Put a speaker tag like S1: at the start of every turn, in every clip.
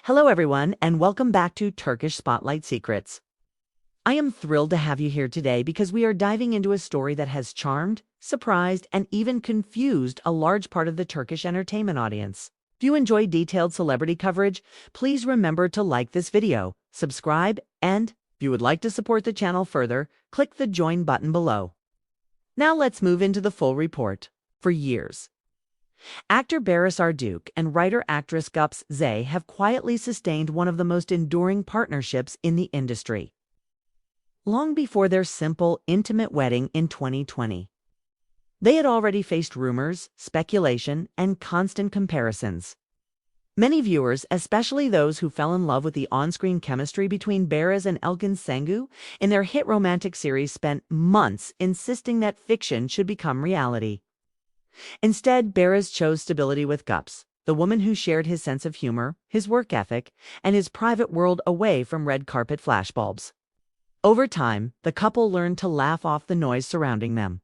S1: Hello, everyone, and welcome back to Turkish Spotlight Secrets. I am thrilled to have you here today because we are diving into a story that has charmed, surprised, and even confused a large part of the Turkish entertainment audience. If you enjoy detailed celebrity coverage, please remember to like this video, subscribe, and if you would like to support the channel further, click the join button below. Now let's move into the full report. For years, actor Barış and writer-actress Gups Zay have quietly sustained one of the most enduring partnerships in the industry. Long before their simple, intimate wedding in 2020, they had already faced rumors, speculation, and constant comparisons. Many viewers, especially those who fell in love with the on-screen chemistry between Barış and Elçin in their hit romantic series, spent months insisting that fiction should become reality. Instead, Barış chose stability with Gups, the woman who shared his sense of humor, his work ethic, and his private world away from red carpet flashbulbs. Over time, the couple learned to laugh off the noise surrounding them.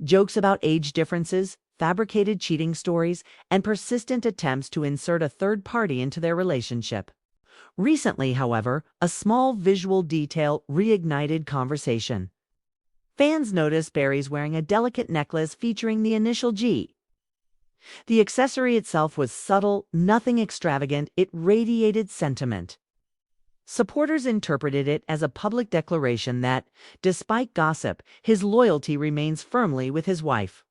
S1: Jokes about age differences, fabricated cheating stories, and persistent attempts to insert a third party into their relationship. Recently, however, a small visual detail reignited conversation. Fans noticed Barış wearing a delicate necklace featuring the initial G. The accessory itself was subtle, nothing extravagant, it radiated sentiment. Supporters interpreted it as a public declaration that, despite gossip, his loyalty remains firmly with his wife.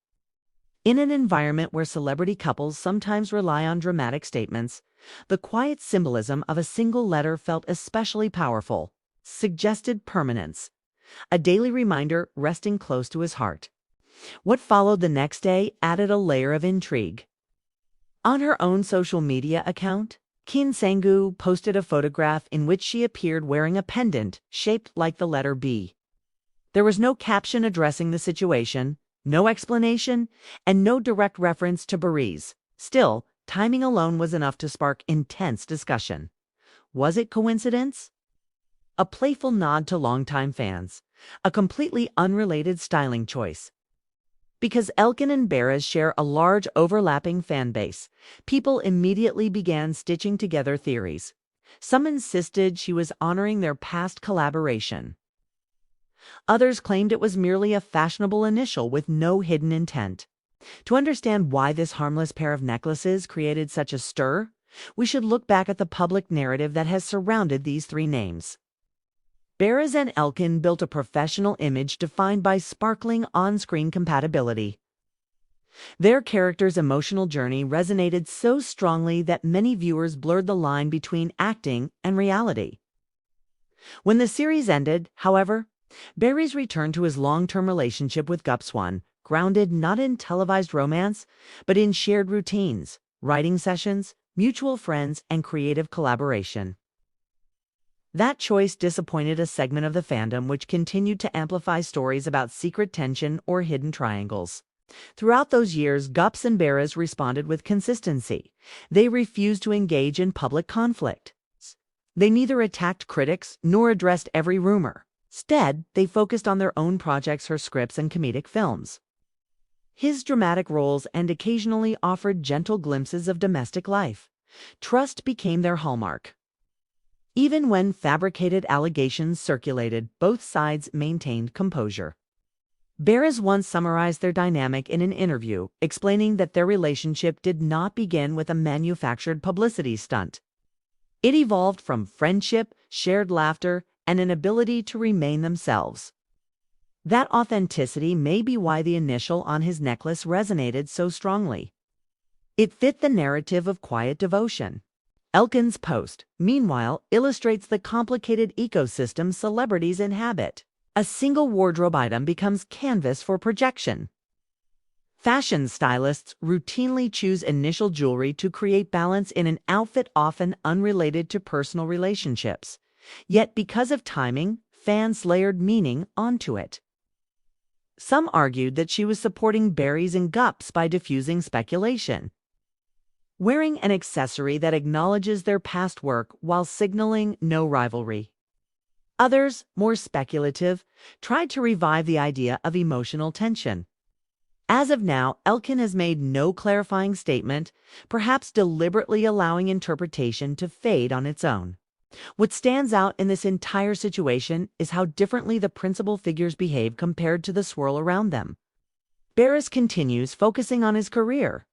S1: In an environment where celebrity couples sometimes rely on dramatic statements, the quiet symbolism of a single letter felt especially powerful, suggested permanence. A daily reminder resting close to his heart. What followed the next day added a layer of intrigue. On her own social media account, Elçin posted a photograph in which she appeared wearing a pendant shaped like the letter B. There was no caption addressing the situation, no explanation, and no direct reference to Barış. Still, timing alone was enough to spark intense discussion. Was it coincidence? A playful nod to longtime fans, a completely unrelated styling choice. Because Elçin and Barış share a large overlapping fan base, people immediately began stitching together theories. Some insisted she was honoring their past collaboration. Others claimed it was merely a fashionable initial with no hidden intent. To understand why this harmless pair of necklaces created such a stir, we should look back at the public narrative that has surrounded these three names. Barış and Elçin built a professional image defined by sparkling on-screen compatibility. Their characters' emotional journey resonated so strongly that many viewers blurred the line between acting and reality. When the series ended, however, Barış returned to his long-term relationship with Gups, grounded not in televised romance, but in shared routines, writing sessions, mutual friends, and creative collaboration. That choice disappointed a segment of the fandom which continued to amplify stories about secret tension or hidden triangles. Throughout those years, Gups and Barış responded with consistency. They refused to engage in public conflict. They neither attacked critics nor addressed every rumor. Instead, they focused on their own projects, her scripts, and comedic films. His dramatic roles and occasionally offered gentle glimpses of domestic life. Trust became their hallmark. Even when fabricated allegations circulated, both sides maintained composure. Barış once summarized their dynamic in an interview, explaining that their relationship did not begin with a manufactured publicity stunt. It evolved from friendship, shared laughter, and an ability to remain themselves. That authenticity may be why the initial on his necklace resonated so strongly. It fit the narrative of quiet devotion. Elçin's post, meanwhile, illustrates the complicated ecosystem celebrities inhabit. A single wardrobe item becomes canvas for projection. Fashion stylists routinely choose initial jewelry to create balance in an outfit often unrelated to personal relationships. Yet because of timing, fans layered meaning onto it. Some argued that she was supporting Barış and Gups by diffusing speculation, wearing an accessory that acknowledges their past work while signaling no rivalry. Others, more speculative, tried to revive the idea of emotional tension. As of now, Elçin has made no clarifying statement, perhaps deliberately allowing interpretation to fade on its own. What stands out in this entire situation is how differently the principal figures behave compared to the swirl around them. Barış continues focusing on his career,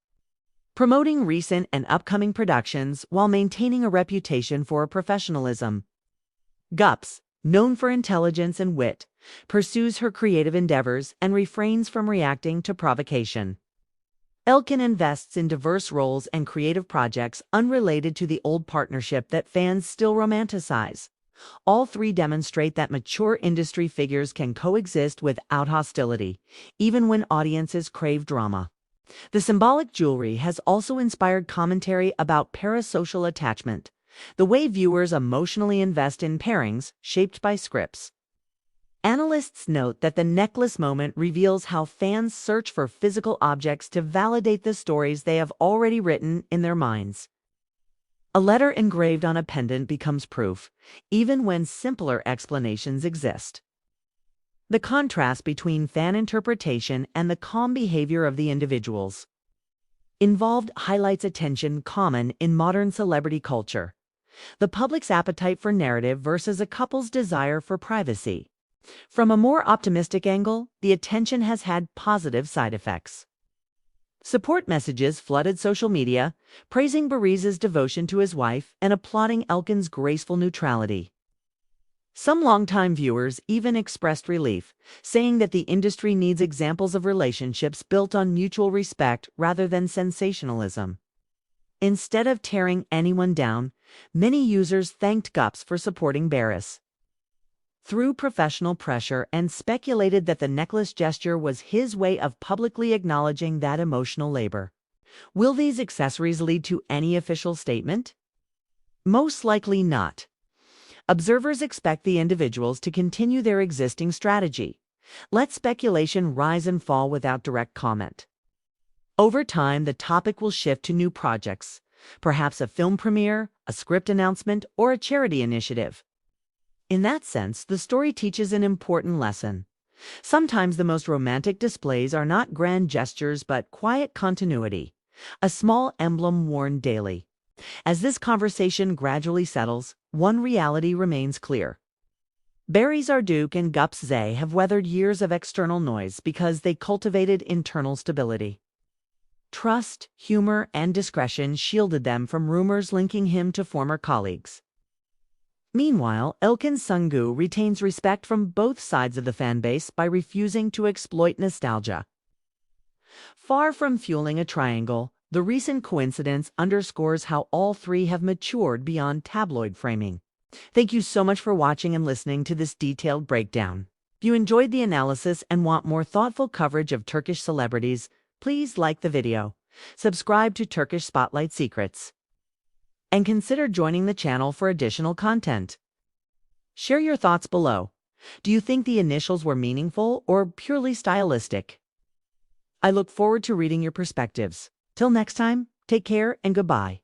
S1: promoting recent and upcoming productions while maintaining a reputation for professionalism. Gups, known for intelligence and wit, pursues her creative endeavors and refrains from reacting to provocation. Elçin invests in diverse roles and creative projects unrelated to the old partnership that fans still romanticize. All three demonstrate that mature industry figures can coexist without hostility, even when audiences crave drama. The symbolic jewelry has also inspired commentary about parasocial attachment, the way viewers emotionally invest in pairings shaped by scripts. Analysts note that the necklace moment reveals how fans search for physical objects to validate the stories they have already written in their minds. A letter engraved on a pendant becomes proof, even when simpler explanations exist. The contrast between fan interpretation and the calm behavior of the individuals involved highlights a tension common in modern celebrity culture: the public's appetite for narrative versus a couple's desire for privacy. From a more optimistic angle, the attention has had positive side effects. Support messages flooded social media, praising Barış's devotion to his wife and applauding Elçin's graceful neutrality. Some longtime viewers even expressed relief, saying that the industry needs examples of relationships built on mutual respect rather than sensationalism. Instead of tearing anyone down, many users thanked Gups for supporting Barış through professional pressure and speculated that the necklace gesture was his way of publicly acknowledging that emotional labor. Will these accessories lead to any official statement? Most likely not. Observers expect the individuals to continue their existing strategy. Let speculation rise and fall without direct comment. Over time, the topic will shift to new projects, perhaps a film premiere, a script announcement, or a charity initiative. In that sense, the story teaches an important lesson. Sometimes the most romantic displays are not grand gestures but quiet continuity, a small emblem worn daily. As this conversation gradually settles, one reality remains clear. Barış Arduç and Gups Zay have weathered years of external noise because they cultivated internal stability. Trust, humor, and discretion shielded them from rumors linking him to former colleagues. Meanwhile, Elçin Sungu retains respect from both sides of the fanbase by refusing to exploit nostalgia. Far from fueling a triangle, the recent coincidence underscores how all three have matured beyond tabloid framing. Thank you so much for watching and listening to this detailed breakdown. If you enjoyed the analysis and want more thoughtful coverage of Turkish celebrities, please like the video, subscribe to Turkish Spotlight Secrets, and consider joining the channel for additional content. Share your thoughts below. Do you think the initials were meaningful or purely stylistic? I look forward to reading your perspectives. Till next time, take care and goodbye.